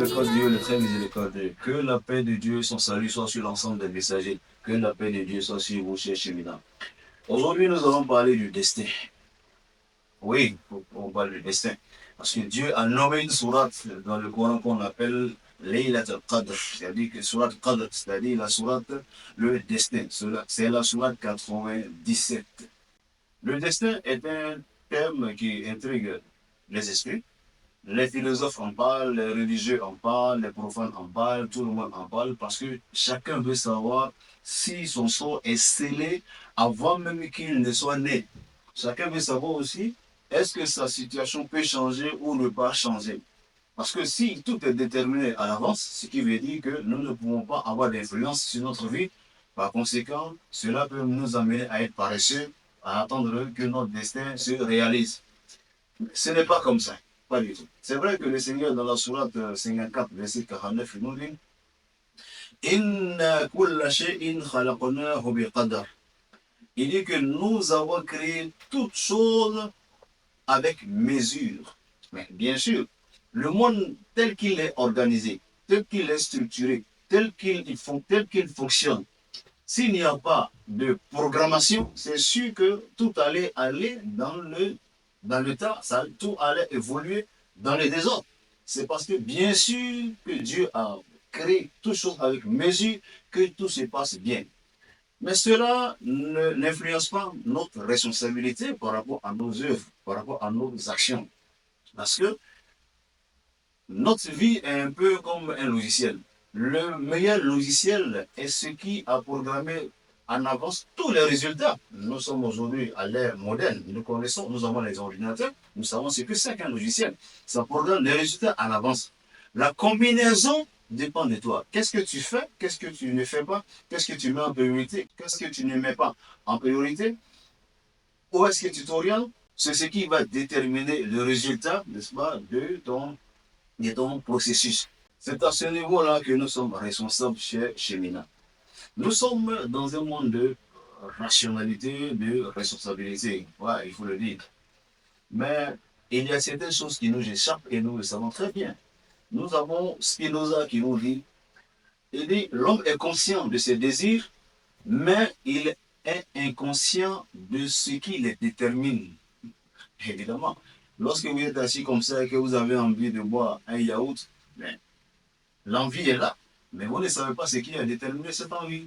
miséricordieux Dieu, le très miséricordieux. Que la paix de Dieu, son salut soit sur l'ensemble des messagers. Que la paix de Dieu soit sur vous, chers cheminants. Aujourd'hui, nous allons parler du destin. Oui, on parle du destin. Parce que Dieu a nommé une sourate dans le Coran qu'on appelle Laylat al-Qadr. C'est-à-dire que sourate Qadr, c'est-à-dire la sourate, le destin. C'est la sourate 97. Le destin est un thème qui intrigue les esprits. Les philosophes en parlent, les religieux en parlent, les profanes en parlent, tout le monde en parle parce que chacun veut savoir si son sort est scellé avant même qu'il ne soit né. Chacun veut savoir aussi est-ce que sa situation peut changer ou ne pas changer. Parce que si tout est déterminé à l'avance, ce qui veut dire que nous ne pouvons pas avoir d'influence sur notre vie, par conséquent, cela peut nous amener à être paresseux, à attendre que notre destin se réalise. Ce n'est pas comme ça. Pas du tout. C'est vrai que le Seigneur, dans la sourate 54, verset 49, il nous dit Inna kulla shay'in khalaqnahu biqadar. Il dit que nous avons créé toutes choses avec mesure. Mais bien sûr, le monde tel qu'il est organisé, tel qu'il est structuré, tel qu'il fonctionne, s'il n'y a pas de programmation, c'est sûr que tout allait aller dans le temps, tout allait évoluer dans le désordre. C'est parce que bien sûr que Dieu a créé toutes choses avec mesure que tout se passe bien. Mais cela n'influence pas notre responsabilité par rapport à nos œuvres, par rapport à nos actions. Parce que notre vie est un peu comme un logiciel. Le meilleur logiciel est ce qui a programmé en avance tous les résultats. Nous sommes aujourd'hui à l'ère moderne. Nous connaissons, nous avons les ordinateurs, nous savons ce que c'est qu'un logiciel. Ça programme les résultats en avance. La combinaison dépend de toi. Qu'est-ce que tu fais? Qu'est-ce que tu ne fais pas? Qu'est-ce que tu mets en priorité? Qu'est-ce que tu ne mets pas en priorité? Où est-ce que tu t'orientes? C'est ce qui va déterminer le résultat, n'est-ce pas, de ton processus. C'est à ce niveau-là que nous sommes responsables chez Mina. Nous sommes dans un monde de rationalité, de responsabilité. Ouais, il faut le dire. Mais il y a certaines choses qui nous échappent et nous le savons très bien. Nous avons Spinoza qui nous dit, il dit, l'homme est conscient de ses désirs, mais il est inconscient de ce qui les détermine. Évidemment, lorsque vous êtes assis comme ça et que vous avez envie de boire un yaourt, ben, l'envie est là, mais vous ne savez pas ce qui a déterminé cette envie.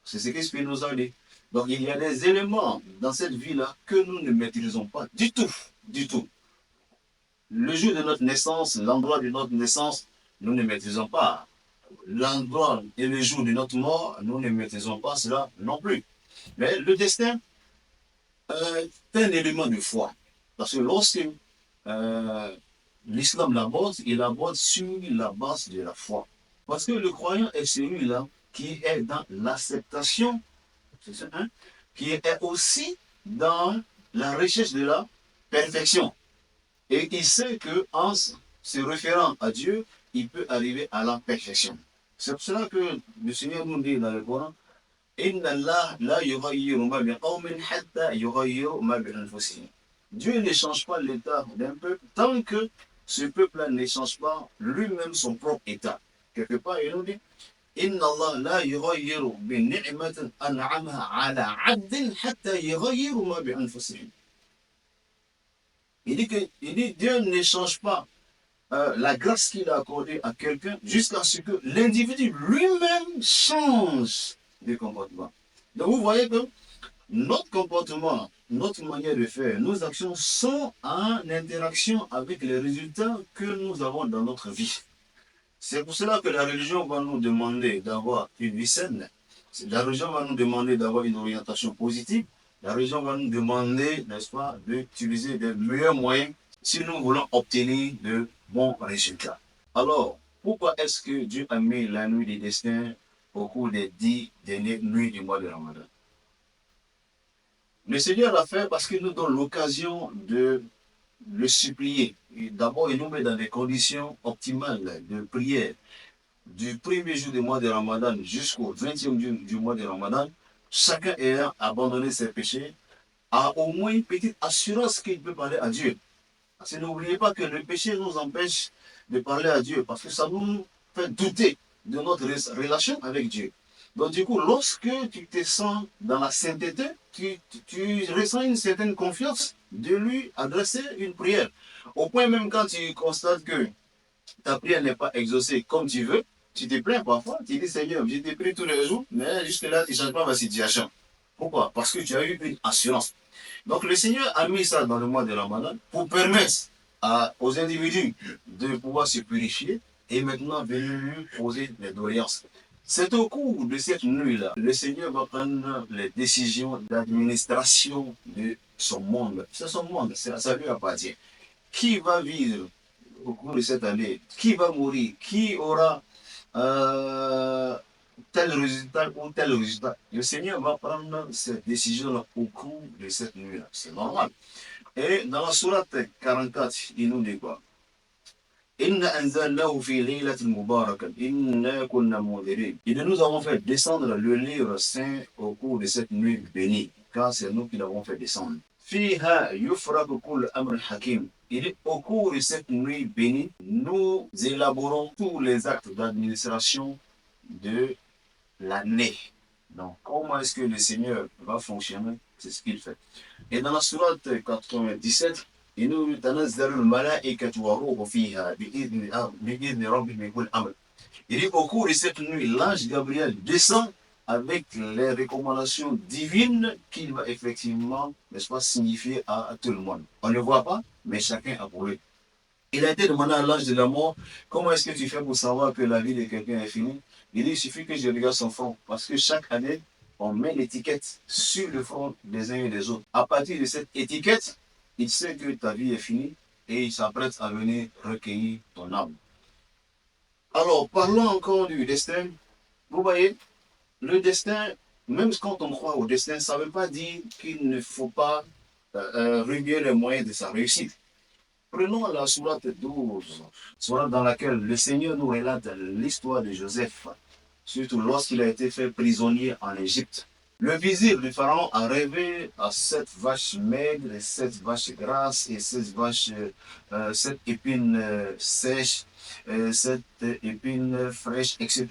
C'est ce que Spinoza dit. Donc il y a des éléments dans cette vie-là que nous ne maîtrisons pas du tout, du tout. Le jour de notre naissance, l'endroit de notre naissance, nous ne maîtrisons pas. L'endroit et le jour de notre mort, nous ne maîtrisons pas cela non plus. Mais le destin est un élément de foi. Parce que lorsque l'islam l'aborde, il aborde sur la base de la foi. Parce que le croyant est celui-là qui est dans l'acceptation, c'est ça, hein, qui est aussi dans la recherche de la perfection. Et il sait qu'en se référant à Dieu, il peut arriver à la perfection. C'est pour cela que le Seigneur nous dit dans le Coran, Inna Allah la yughayyiru ma bi qawmin hatta yughayyiru ma bi anfusihim. Dieu ne change pas l'état d'un peuple tant que ce peuple-là ne change pas lui-même son propre état. Quelque part, il nous dit Inna Allah la yughayyiru bi ni'matin an'amaha ala 'abdin hatta yughayyiru ma bi anfusihim. Il dit Dieu ne change pas la grâce qu'il a accordée à quelqu'un jusqu'à ce que l'individu lui-même change de comportement. Donc vous voyez que notre comportement, notre manière de faire, nos actions sont en interaction avec les résultats que nous avons dans notre vie. C'est pour cela que la religion va nous demander d'avoir une vie saine. La religion va nous demander d'avoir une orientation positive. La religion va nous demander, n'est-ce pas, d'utiliser des meilleurs moyens si nous voulons obtenir de bons résultats. Alors, pourquoi est-ce que Dieu a mis la nuit des destins au cours des 10 dernières nuits du mois de Ramadan? Le Seigneur l'a fait parce qu'il nous donne l'occasion de le supplier. D'abord, il nous met dans des conditions optimales de prière. Du premier jour du mois de Ramadan jusqu'au 20e jour du mois de Ramadan, chacun ayant abandonné ses péchés, a au moins une petite assurance qu'il peut parler à Dieu. Parce que n'oubliez pas que le péché nous empêche de parler à Dieu parce que ça nous fait douter de notre relation avec Dieu. Donc du coup, lorsque tu te sens dans la sainteté, tu ressens une certaine confiance de lui adresser une prière. Au point même quand tu constates que ta prière n'est pas exaucée comme tu veux, tu te plains parfois, tu dis Seigneur, je te prie tous les jours, mais jusque-là, tu ne changes pas ma situation. Pourquoi? Parce que tu as eu une assurance. Donc le Seigneur a mis ça dans le mois de Ramadan pour permettre aux individus de pouvoir se purifier et maintenant venir lui poser les doléances. C'est au cours de cette nuit-là, le Seigneur va prendre les décisions d'administration de son monde. C'est son monde, ça lui appartient. Qui va vivre au cours de cette année? Qui va mourir? Qui aura euh, tel résultat ou tel résultat? Le Seigneur va prendre cette décision-là au cours de cette nuit-là. C'est normal. Et dans la sourate 44, il nous dit quoi? Inna anzalnahu fi laylatin mubarakan, inna kunna mundirin. Et nous avons fait descendre le livre saint au cours de cette nuit bénie, car c'est nous qui l'avons fait descendre. Fiha yufraku kul amr hakim. Il est au cours de cette nuit bénie, nous élaborons tous les actes d'administration de l'année. Donc, comment est-ce que le Seigneur va fonctionner? C'est ce qu'il fait. Et dans la sourate 97, il nous تنزل الملائكة والروح فيها بإذن ربهم من كل أمر. Il dit au cours de cette nuit, l'ange Gabriel descend avec les recommandations divines qu'il va effectivement, n'est-ce pas, signifier à tout le monde. On ne le voit pas, mais chacun a pour lui. Il a été demandé à l'ange de la mort, comment est-ce que tu fais pour savoir que la vie de quelqu'un est finie? Il dit, il suffit que je regarde son front, parce que chaque année, on met l'étiquette sur le front des uns et des autres. À partir de cette étiquette, il sait que ta vie est finie et il s'apprête à venir recueillir ton âme. Alors, parlons encore du destin. Vous voyez, le destin, même quand on croit au destin, ça ne veut pas dire qu'il ne faut pas réunir les moyens de sa réussite. Prenons la sourate 12, sourate dans laquelle le Seigneur nous relate l'histoire de Joseph, surtout lorsqu'il a été fait prisonnier en Égypte. Le vizir du pharaon a rêvé à 7 vaches maigres, 7 vaches grasses et 7 épines sèches, 7 épines fraîches, etc.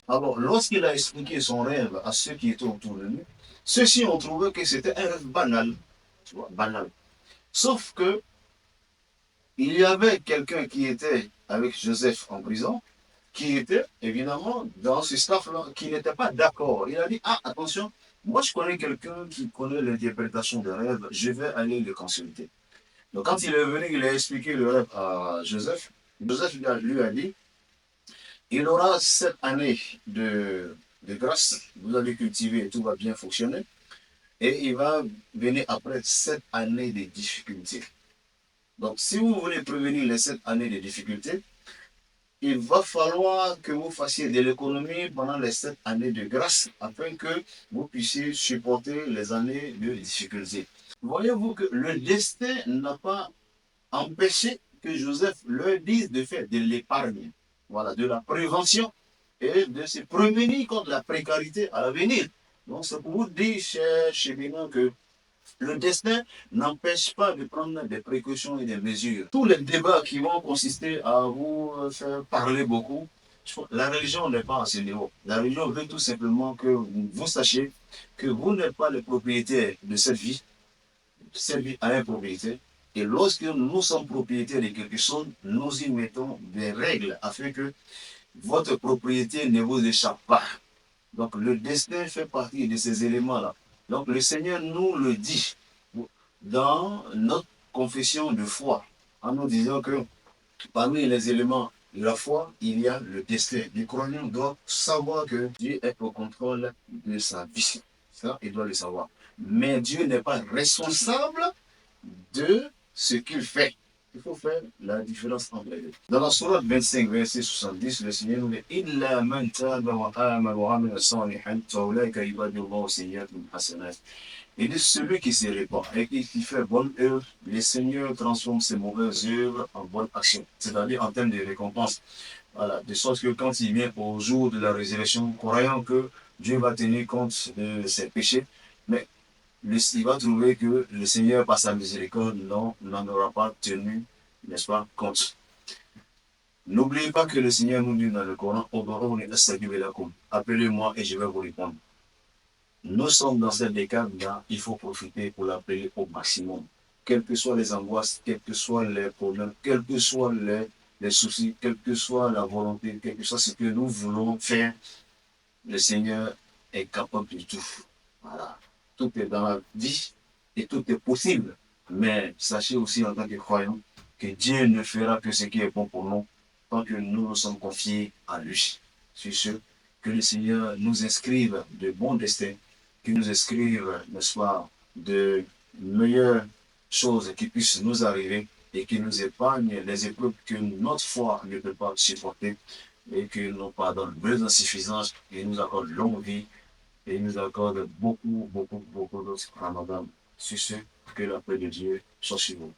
Alors, lorsqu'il a expliqué son rêve à ceux qui étaient autour de lui, ceux-ci ont trouvé que c'était un rêve banal, tu vois, banal. Sauf que il y avait quelqu'un qui était avec Joseph en prison, qui était évidemment dans ce staff-là, qui n'était pas d'accord. Il a dit, ah, attention, moi je connais quelqu'un qui connaît l'interprétation des rêves, je vais aller le consulter. Donc quand il est venu, il a expliqué le rêve à Joseph. Joseph lui a dit, il aura 7 années de grâce, vous allez cultiver et tout va bien fonctionner. Et il va venir après 7 années de difficultés. Donc, si vous voulez prévenir les 7 années de difficultés, il va falloir que vous fassiez de l'économie pendant les 7 années de grâce afin que vous puissiez supporter les années de difficulté. Voyez-vous que le destin n'a pas empêché que Joseph leur dise de faire de l'épargne, voilà, de la prévention et de se prévenir contre la précarité à l'avenir. Donc, c'est pour vous dire, chers cheminots, que le destin n'empêche pas de prendre des précautions et des mesures. Tous les débats qui vont consister à vous faire parler beaucoup, la religion n'est pas à ce niveau. La religion veut tout simplement que vous sachiez que vous n'êtes pas le propriétaire de cette vie. Cette vie a un propriétaire. Et lorsque nous sommes propriétaires de quelque chose, nous y mettons des règles afin que votre propriété ne vous échappe pas. Donc le destin fait partie de ces éléments-là. Donc le Seigneur nous le dit dans notre confession de foi, en nous disant que parmi les éléments de la foi, il y a le destin. Le croyant doit savoir que Dieu est au contrôle de sa vie. Ça, il doit le savoir. Mais Dieu n'est pas responsable de ce qu'il fait. Il faut faire la différence entre les deux. Dans la sourate 25, verset 70, le Seigneur nous dit Illa man taba wa amana wa amila salihan fa ulaika yubadilullahu sayyi'atihim hasanat. Il dit celui qui se répand et qui fait bonne œuvre, le Seigneur transforme ses mauvaises œuvres en bonnes actions, c'est-à-dire en termes de récompense. Voilà, de sorte que quand il vient au jour de la résurrection, croyant que Dieu va tenir compte de ses péchés, mais il va trouver que le Seigneur, par sa miséricorde, n'en aura pas tenu, n'est-ce pas, compte. N'oubliez pas que le Seigneur nous dit dans le Coran, appelez-moi et je vais vous répondre. Nous sommes dans cette décade-là, il faut profiter pour l'appeler au maximum. Quelles que soient les angoisses, quels que soient les problèmes, quels que soient les soucis, quelle que soit la volonté, quel que soit ce que nous voulons faire, le Seigneur est capable de tout. Voilà. Tout est dans la vie et tout est possible. Mais sachez aussi en tant que croyant que Dieu ne fera que ce qui est bon pour nous tant que nous nous sommes confiés à lui. Sur ce, que le Seigneur nous inscrive de bons destins, qu'il nous inscrive, n'est-ce pas, de meilleures choses qui puissent nous arriver et qu'il nous épargne les épreuves que notre foi ne peut pas supporter et qu'il nous pardonne nos insuffisances et nous accorde longue vie et il nous accorde beaucoup d'autres ramadan. Sur ce, que la paix de Dieu soit sur vous.